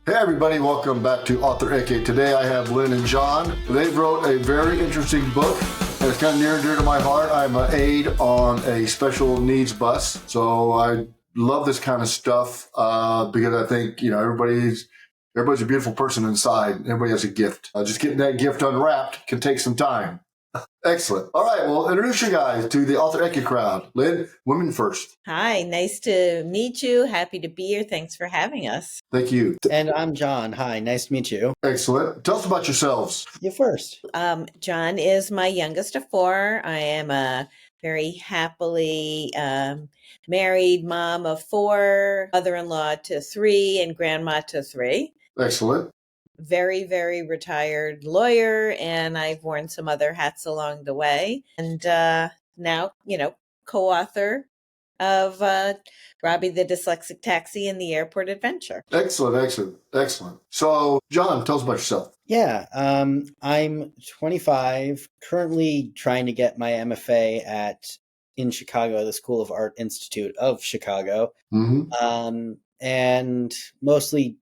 Hey everybody, welcome back to Author Eke. Today I have Lynn and John. They wrote a very interesting book, and it's kind of near and dear to my heart. I'm an aide on a special needs bus, so I love this kind of stuff because I think, everybody's a beautiful person inside. Everybody has a gift. Just getting that gift unwrapped can take some time. Excellent. All right, well, introduce you guys to the Author Eke crowd. Lynn, women first. Hi, nice to meet you. Happy to be here. Thanks for having us. Thank you. And I'm John. Hi, nice to meet you. Excellent. Tell us about yourselves. You first. John is my youngest of four. I am a very happily married mom of four, mother-in-law to three, and grandma to three. Excellent. Very, very retired lawyer, and I've worn some other hats along the way. And now, co-author of Robby the Dyslexic Taxi and the Airport Adventure. Excellent. So, John, tell us about yourself. Yeah, I'm 25, currently trying to get my MFA in Chicago, the School of Art Institute of Chicago. Mm-hmm. And mostly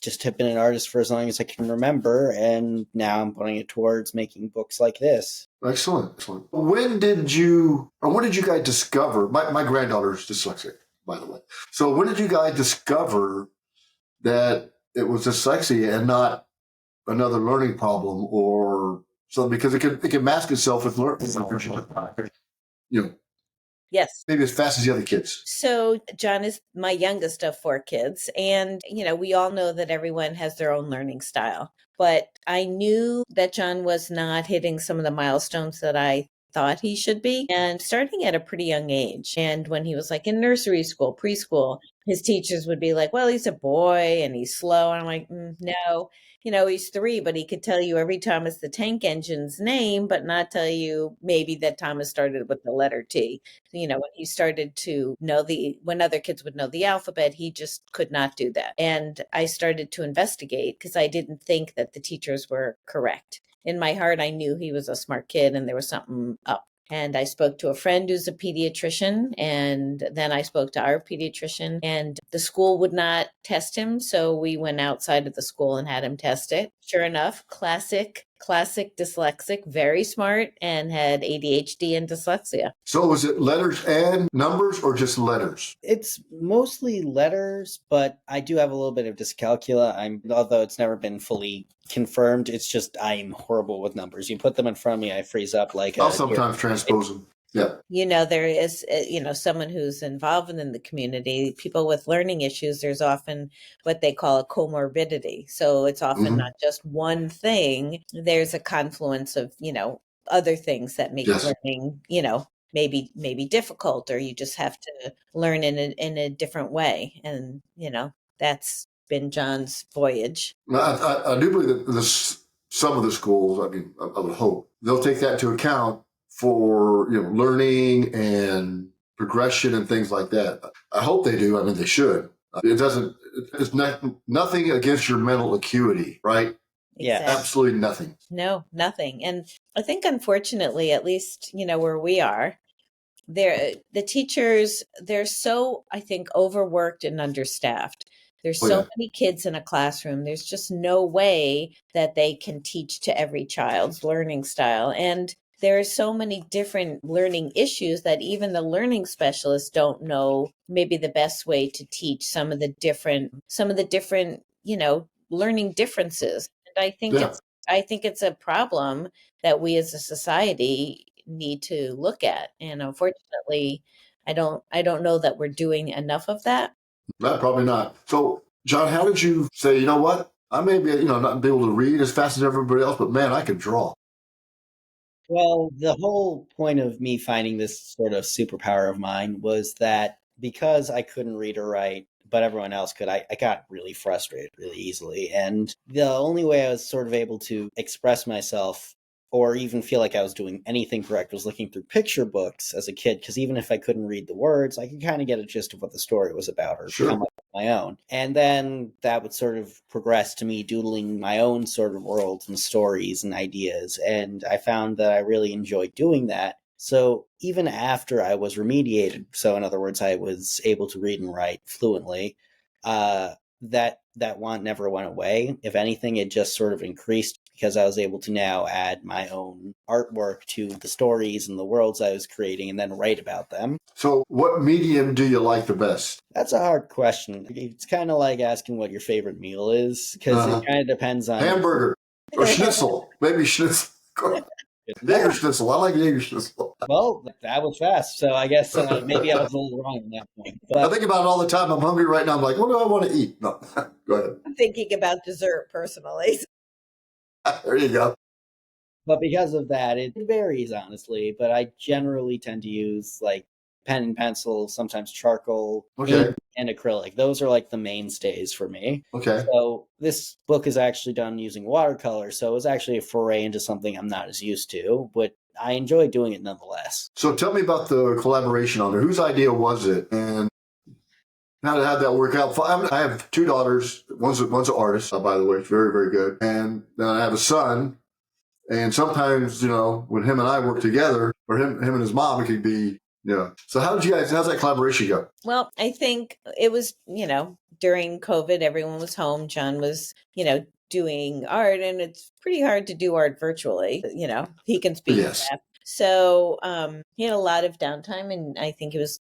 just have been an artist for as long as I can remember, and now I'm putting it towards making books like this. Excellent. When did you guys discover, my granddaughter's dyslexic, by the way. So when did you guys discover that it was dyslexia and not another learning problem or something? Because it can mask itself with learning. Yes. Maybe as fast as the other kids. So John is my youngest of four kids. And, we all know that everyone has their own learning style. But I knew that John was not hitting some of the milestones that I thought he should be, and starting at a pretty young age. And when he was like in nursery school, preschool, his teachers would be like, well, he's a boy and he's slow. And I'm like, no, he's three, but he could tell you every Thomas the Tank Engine's name, but not tell you maybe that Thomas started with the letter T. When he started to know when other kids would know the alphabet, he just could not do that. And I started to investigate because I didn't think that the teachers were correct. In my heart, I knew he was a smart kid and there was something up. And I spoke to a friend who's a pediatrician, and then I spoke to our pediatrician, and the school would not test him. So we went outside of the school and had him test it. Sure enough, classic dyslexic, very smart, and had ADHD and dyslexia. So was it letters and numbers or just letters? It's mostly letters, but I do have a little bit of dyscalculia. Although it's never been fully confirmed, it's just I'm horrible with numbers. You put them in front of me, I freeze up like I'll sometimes transpose them. Yeah. There is, someone who's involved in the community, people with learning issues, there's often what they call a comorbidity. So it's often not just one thing. There's a confluence of, other things that make learning, maybe difficult, or you just have to learn in a different way. And, that's been John's voyage. I do believe that some of the schools, I would hope, they'll take that into account for learning and progression and things like that. I hope they do. They should. It's nothing against your mental acuity, right? Yeah, Exactly. Absolutely nothing. No, nothing. And I think, unfortunately, at least, where we are, the teachers, they're so, I think, overworked and understaffed. There's so many kids in a classroom. There's just no way that they can teach to every child's learning style. And there are so many different learning issues that even the learning specialists don't know maybe the best way to teach some of the different, learning differences. And I think it's a problem that we as a society need to look at. And unfortunately, I don't know that we're doing enough of that. No, probably not. So, John, how did you say, you know what? I may be, not be able to read as fast as everybody else, but man, I can draw. Well, the whole point of me finding this sort of superpower of mine was that because I couldn't read or write, but everyone else could, I got really frustrated really easily. And the only way I was sort of able to express myself or even feel like I was doing anything correct was looking through picture books as a kid, because even if I couldn't read the words, I could kind of get a gist of what the story was about or come up with my own. And then that would sort of progress to me doodling my own sort of worlds and stories and ideas. And I found that I really enjoyed doing that. So even after I was remediated, so in other words, I was able to read and write fluently, that that want never went away. If anything, it just sort of increased because I was able to now add my own artwork to the stories and the worlds I was creating and then write about them. So what medium do you like the best? That's a hard question. It's kind of like asking what your favorite meal is, because it kind of depends on... Hamburger or schnitzel. Maybe schnitzel. Jaeger schnitzel. I like Jaeger schnitzel. Well, that was fast, so I guess maybe I was a little wrong on that point. But I think about it all the time. I'm hungry right now. I'm like, what do I want to eat? No, go ahead. I'm thinking about dessert personally. There you go. But because of that, it varies, honestly. But I generally tend to use like pen and pencil, sometimes charcoal, ink, and acrylic. Those are like the mainstays for me. Okay. So this book is actually done using watercolor. So it was actually a foray into something I'm not as used to, but I enjoy doing it nonetheless. So tell me about the collaboration on there. Whose idea was it? And how did that work out? I have two daughters. One's an artist, by the way. Very, very good. And then I have a son. And sometimes, when him and I work together, or him and his mom, it could be, So how's that collaboration go? Well, I think it was, during COVID, everyone was home. John was, doing art, and it's pretty hard to do art virtually. He can speak to that. So he had a lot of downtime, and I think he was,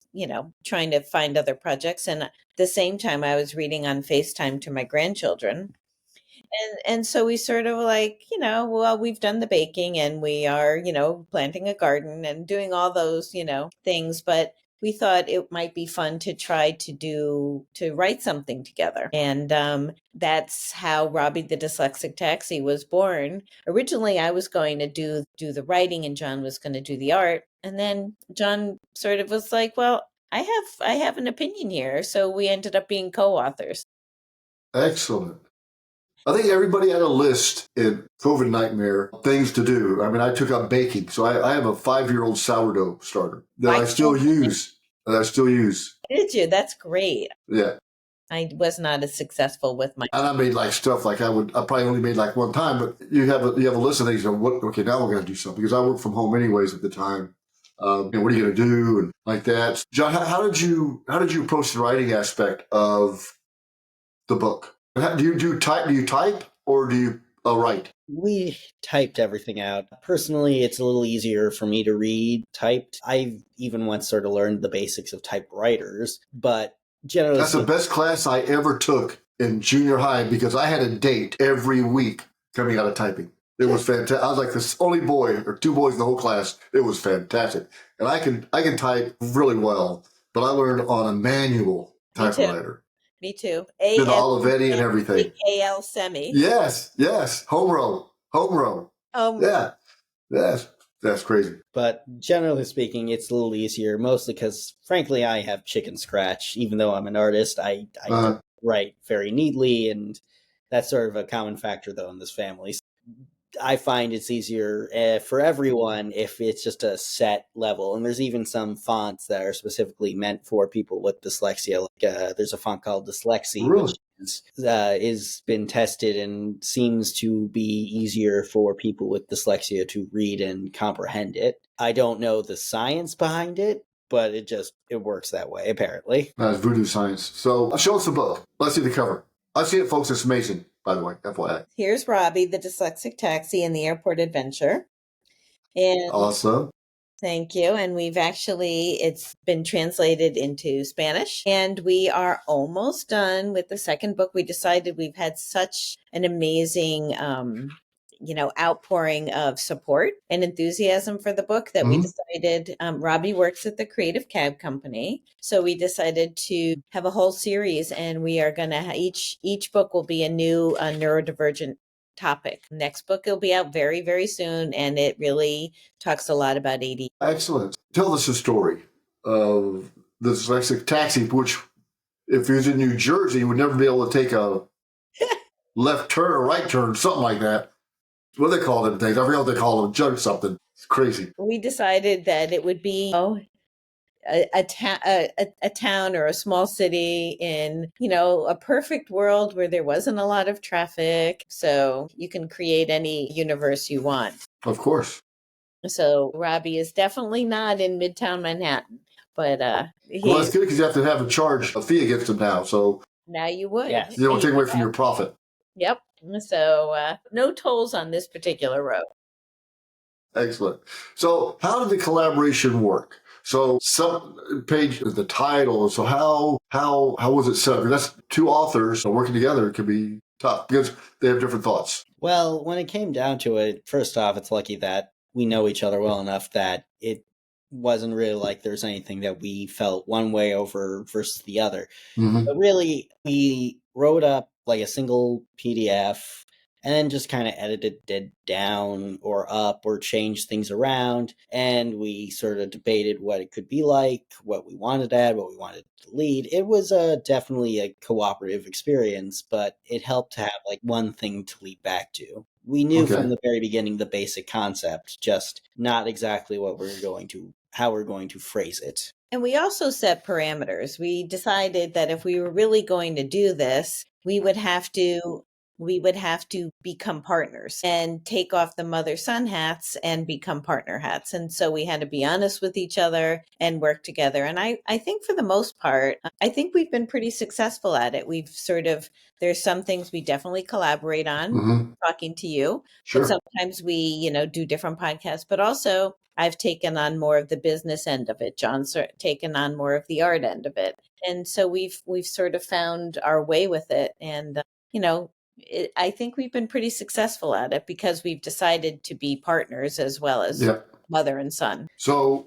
trying to find other projects. And at the same time, I was reading on FaceTime to my grandchildren. And so we sort of like, well, we've done the baking and we are, planting a garden and doing all those, things. But we thought it might be fun to try to write something together. And that's how Robby the Dyslexic Taxi was born. Originally, I was going to do the writing and John was going to do the art. And then John sort of was like, well, I have an opinion here. So we ended up being co-authors. Excellent. I think everybody had a list in COVID nightmare, things to do. I mean, I took up baking. So I have a 5-year-old sourdough starter that I still use. Did you? That's great. Yeah. I was not as successful with my... And I made like stuff like I probably only made like one time, but you have a list of things. Now we're going to do something because I worked from home anyways at the time. What are you going to do? And like that. John, how did you approach the writing aspect of the book? Do you type or do you write? We typed everything out. Personally, it's a little easier for me to read typed. I've even once sort of learned the basics of typewriters, but generally... That's the best class I ever took in junior high because I had a date every week coming out of typing. It was fantastic. I was like the only boy or two boys in the whole class. It was fantastic. And I can type really well, but I learned on a manual typewriter. Me too. Did the Olivetti and everything. AL semi. Yes. Home row. Yeah. That's crazy. But generally speaking, it's a little easier, mostly because, frankly, I have chicken scratch. Even though I'm an artist, I don't write very neatly, and that's sort of a common factor, though, in this family. I find it's easier for everyone if it's just a set level. And there's even some fonts that are specifically meant for people with dyslexia. Like there's a font called Dyslexia, really? Which is been tested and seems to be easier for people with dyslexia to read and comprehend it. I don't know the science behind it, but it works that way, apparently. That's voodoo science. So show us the book. Let's see the cover. I've seen it, folks. It's amazing. By the way, FYI. Here's Robby, the Dyslexic Taxi and the Airport Adventure. And awesome. Thank you. And it's been translated into Spanish. And we are almost done with the second book. We decided we've had such an amazing, outpouring of support and enthusiasm for the book that we decided, Robby works at the Creative Cab Company. So we decided to have a whole series, and we are going to, each book will be a new neurodivergent topic. Next book will be out very, very soon, and it really talks a lot about AD. Excellent. Tell us a story of the Dyslexic Taxi, which if he was in New Jersey, he would never be able to take a left turn or right turn, something like that. What do they call them things? I forget what they call them. Judge something. It's crazy. We decided that it would be a town or a small city in, a perfect world where there wasn't a lot of traffic. So you can create any universe you want. Of course. So Robby is definitely not in Midtown Manhattan, but well, that's good because you have to have a fee against him now. So Now you would. Yes. You don't You take away would from have- your profit. Yep. So no tolls on this particular road. Excellent. So how did the collaboration work? So some page the title. So how was it set up? Because that's two authors working together. It could be tough because they have different thoughts. Well, when it came down to it, first off, it's lucky that we know each other well enough that it wasn't really like there's anything that we felt one way over versus the other. Mm-hmm. But really, we wrote up like a single PDF and then just kind of edited it down or up or changed things around. And we sort of debated what it could be like, what we wanted to add, what we wanted to lead. It was definitely a cooperative experience, but it helped to have like one thing to lead back to. We knew Okay. from the very beginning the basic concept, just not exactly how we're going to phrase it. And we also set parameters. We decided that if we were really going to do this, we would have to become partners and take off the mother-son hats and become partner hats. And so we had to be honest with each other and work together. And I think for the most part, I think we've been pretty successful at it. There's some things we definitely collaborate on, Mm-hmm. talking to you, Sure. but sometimes we, do different podcasts, but also I've taken on more of the business end of it. John's taken on more of the art end of it. And so we've sort of found our way with it. And, I think we've been pretty successful at it because we've decided to be partners as well as Yeah. mother and son. So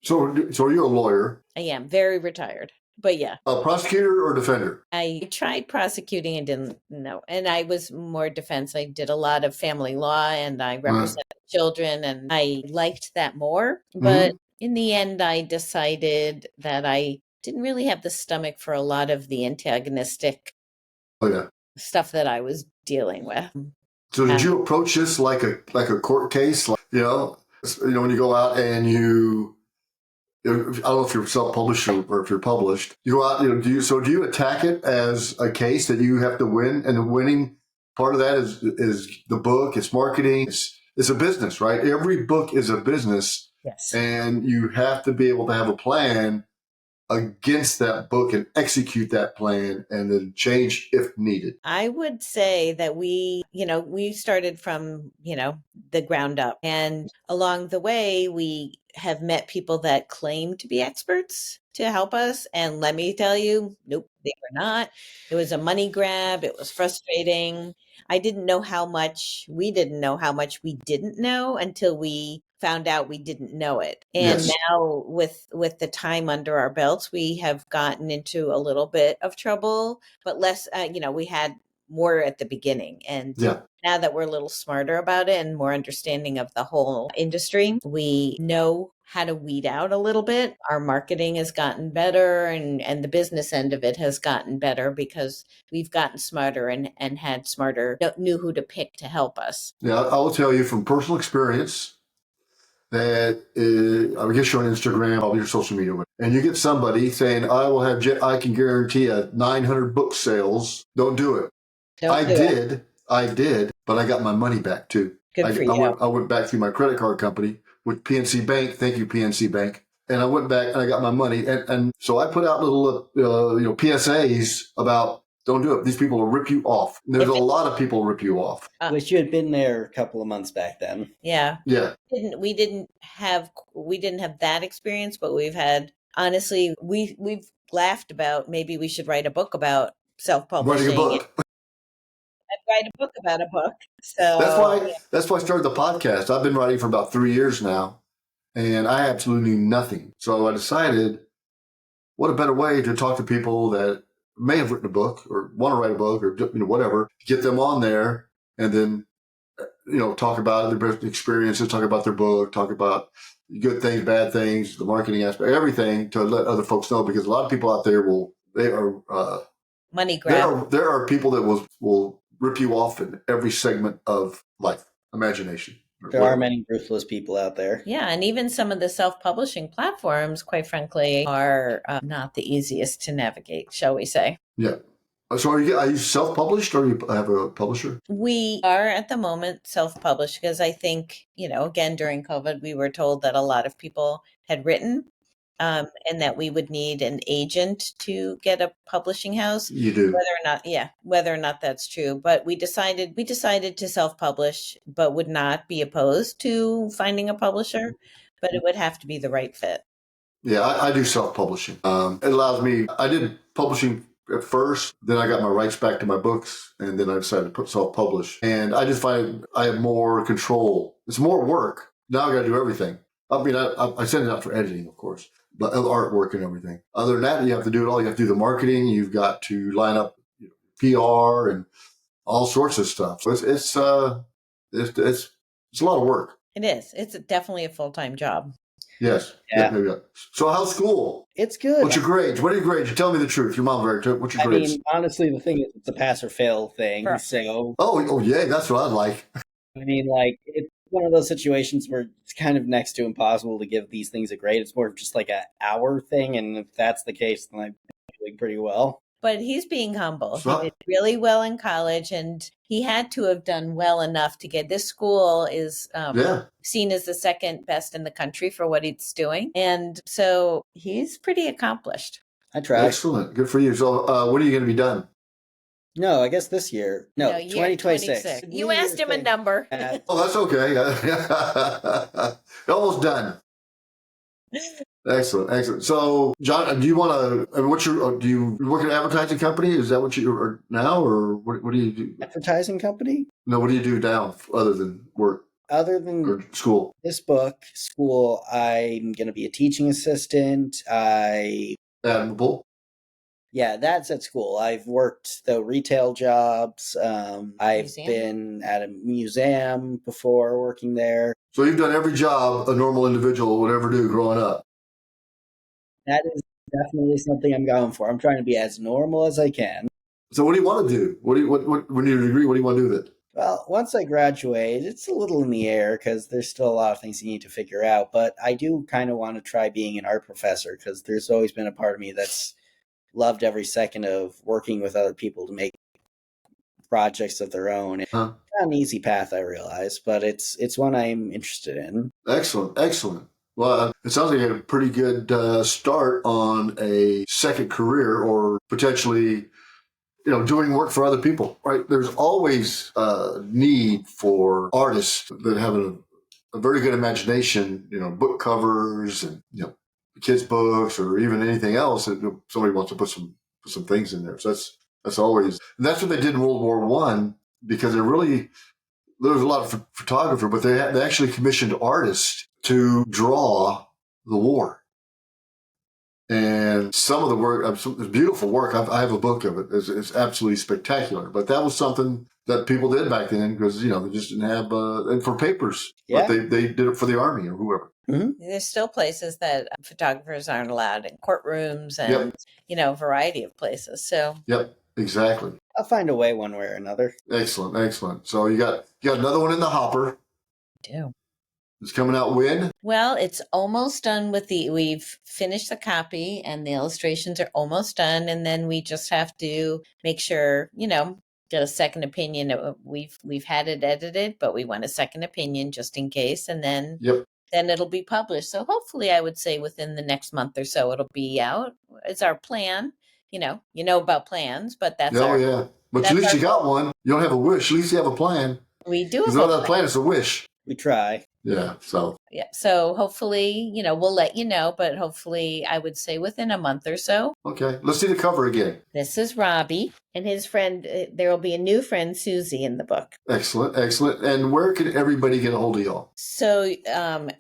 so are you a lawyer? I am very retired, but yeah. A prosecutor or defender? I tried prosecuting and didn't know. And I was more defense. I did a lot of family law and I represented children and I liked that more. But in the end, I decided that I didn't really have the stomach for a lot of the antagonistic Oh yeah. stuff that I was dealing with. So did you approach this like a court case? Like, when you go out and I don't know if you're self-published or if you're published, you go out, do you attack it as a case that you have to win? And the winning part of that is the book, it's marketing, it's a business, right? Every book is a business. Yes. And you have to be able to have a plan against that book and execute that plan and then change if needed. I would say that we started from, the ground up. And along the way, we have met people that claim to be experts to help us. And let me tell you, nope, they were not. It was a money grab. It was frustrating. We didn't know how much we didn't know until we found out we didn't know it. And Yes. now with the time under our belts, we have gotten into a little bit of trouble, but less, we had more at the beginning. And Yeah. now that we're a little smarter about it and more understanding of the whole industry, we know how to weed out a little bit. Our marketing has gotten better and the business end of it has gotten better because we've gotten smarter and had smarter, knew who to pick to help us. Yeah, I will tell you from personal experience that I guess you're on Instagram, all your social media, and you get somebody saying, I can guarantee 900 book sales. Don't do it. I did, but I got my money back too. Good for you. I went back through my credit card company with PNC Bank. Thank you, PNC Bank. And I went back and I got my money. And so I put out little, PSAs about don't do it. These people will rip you off. And there's a lot of people rip you off. Wish you had been there a couple of months back then. Yeah. Yeah. We didn't have that experience, but we've had, honestly, we've laughed about maybe we should write a book about self-publishing. Writing a book. I'd write a book about a book. So that's why I started the podcast. I've been writing for about 3 years now, and I absolutely knew nothing. So I decided, what a better way to talk to people that may have written a book or want to write a book or whatever, get them on there and then talk about their experiences, talk about their book, talk about good things, bad things, the marketing aspect, everything to let other folks know, because a lot of people out there money grab. There are people that will rip you off in every segment of life, imagination. There are many ruthless people out there. Yeah, and even some of the self-publishing platforms, quite frankly, are not the easiest to navigate, shall we say. Yeah. So are you self-published or you have a publisher? We are at the moment self-published because I think, again, during COVID, we were told that a lot of people had written and that we would need an agent to get a publishing house. You do. Whether or not that's true. But we decided to self-publish, but would not be opposed to finding a publisher, but it would have to be the right fit. Yeah, I do self-publishing. It allows me, I did publishing at first, then I got my rights back to my books, and then I decided to self-publish. And I just find I have more control. It's more work. Now I got to do everything. I mean, I send it out for editing, of course, but artwork and everything. Other than that, you have to do it all. You have to do the marketing. You've got to line up PR and all sorts of stuff. So it's a lot of work. It is. It's definitely a full-time job. Yes. Yeah. So how's school? It's good. What's your grades? What are your grades? You tell me the truth. Your mom very what's your grades? I mean, honestly, the thing is, it's a pass or fail thing. Correct. So. Oh, yeah. That's what I'd like. I mean, like, it's one of those situations where it's kind of next to impossible to give these things a grade. It's more of just like an hour thing. And if that's the case, then I'm doing pretty well. But he's being humble. So, he did really well in college, and he had to have done well enough to get this school is seen as the second best in the country for what he's doing. And so he's pretty accomplished. I tried. Excellent. Good for you. So when are you going to be done? No, I guess this year. No, 2026. You asked him a number. Oh, that's okay. Almost done. Excellent. So, John, do you want to? I mean, do you work at an advertising company? Is that what you are now, or what do you do? Advertising company? No, what do you do now other than work? Other than or school? This school, I'm going to be a teaching assistant. Admirable. Yeah, that's at school. I've worked the retail jobs. I've been at a museum before working there. So you've done every job a normal individual would ever do growing up. That is definitely something I'm going for. I'm trying to be as normal as I can. So what do you want to do? When you degree, what do you want to do with it? Well, once I graduate, it's a little in the air because there's still a lot of things you need to figure out. But I do kind of want to try being an art professor because there's always been a part of me that's loved every second of working with other people to make projects of their own. It's not an easy path, I realize, but it's one I'm interested in. Excellent. Well, it sounds like you had a pretty good start on a second career or potentially, doing work for other people, right? There's always a need for artists that have a very good imagination, book covers and, kids' books or even anything else that somebody wants to put some things in there. So that's always, and that's what they did in World War I because there was a lot of photographer, but they actually commissioned artists to draw the war. And some of the work, it's beautiful work. I have a book of it. It's absolutely spectacular. But that was something that people did back then because, they just didn't have, and for papers. Yeah. But they did it for the army or whoever. Mm-hmm. There's still places that photographers aren't allowed in courtrooms and, a variety of places. So. Yep, exactly. I'll find a way one way or another. Excellent. So you got another one in the hopper. I do. It's coming out when? Well, it's almost done we've finished the copy and the illustrations are almost done. And then we just have to make sure, get a second opinion. We've had it edited, but we want a second opinion just in case. And then, then it'll be published. So hopefully I would say within the next month or so, it'll be out. It's our plan. You know about plans, but that's But at least you got one. You don't have a wish. At least you have a plan. We do. It's not a plan. It's a wish. We try. Yeah. So hopefully, we'll let you know, but hopefully I would say within a month or so. Okay. Let's see the cover again. This is Robby and his friend. There will be a new friend, Susie, in the book. Excellent. And where can everybody get a hold of y'all? So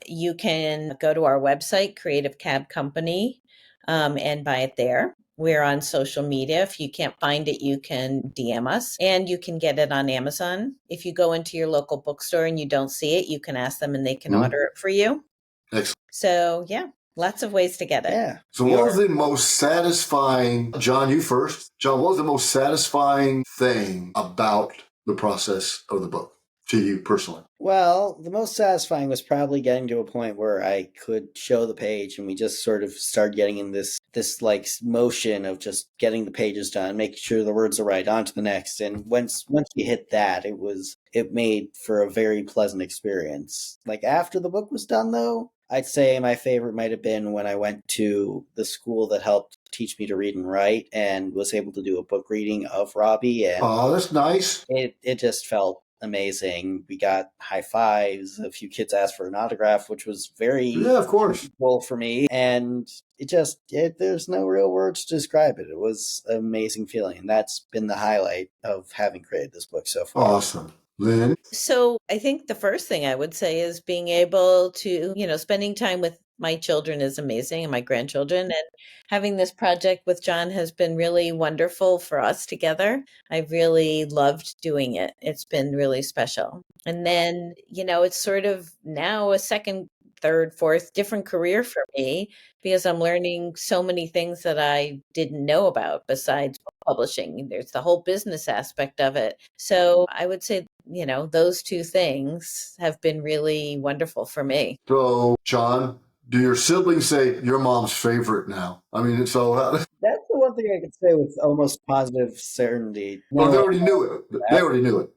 you can go to our website, Creative Cab Company, and buy it there. We're on social media. If you can't find it, you can DM us and you can get it on Amazon. If you go into your local bookstore and you don't see it, you can ask them and they can order it for you. Excellent. So, lots of ways to get it. Yeah. So what was the most satisfying, John, you first. John, what was the most satisfying thing about the process of the book to you personally? Well, the most satisfying was probably getting to a point where I could show the page and we just sort of started getting in this like motion of just getting the pages done, making sure the words are right, on to the next. And once you hit that, it made for a very pleasant experience. Like after the book was done though, I'd say my favorite might have been when I went to the school that helped teach me to read and write and was able to do a book reading of Robby, and Oh, that's nice. it just felt amazing. We got high fives. A few kids asked for an autograph, which was very Yeah, of course. cool for me. And there's no real words to describe it. It was an amazing feeling. And that's been the highlight of having created this book so far. Awesome. Lynn? So I think the first thing I would say is being able to, spending time with my children is amazing and my grandchildren. And having this project with John has been really wonderful for us together. I really loved doing it. It's been really special. And then, it's sort of now a second, third, fourth different career for me because I'm learning so many things that I didn't know about besides publishing. There's the whole business aspect of it. So I would say, those two things have been really wonderful for me. So, John, do your siblings say you're mom's favorite now? I mean, so... That's the one thing I could say with almost positive certainty. Well, they already knew it. They already knew it.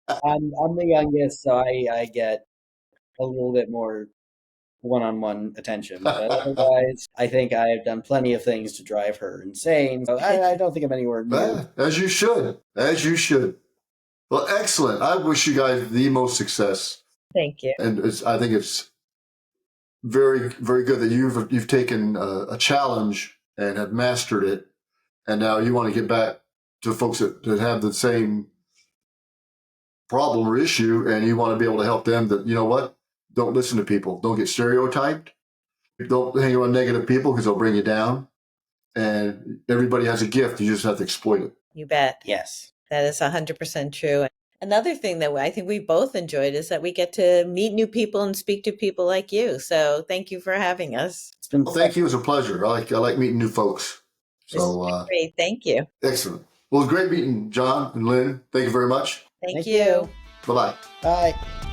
I'm the youngest, so I get a little bit more one-on-one attention. But otherwise, I think I have done plenty of things to drive her insane. So I don't think I'm anywhere near. As you should. As you should. Well, excellent. I wish you guys the most success. Thank you. And I think it's very, very good that you've taken a challenge and have mastered it. And now you want to get back to folks that have the same problem or issue, and you want to be able to help them that, you know what? Don't listen to people. Don't get stereotyped. Don't hang around negative people because they'll bring you down. And everybody has a gift. You just have to exploit it. You bet. Yes. That is 100% true. Another thing that I think we both enjoyed is that we get to meet new people and speak to people like you. So thank you for having us. It's been Well, thank you. It was a pleasure. I like meeting new folks. So great. Thank you. Excellent. Well, it was great meeting John and Lynn. Thank you very much. Thank you. Bye-bye. Bye.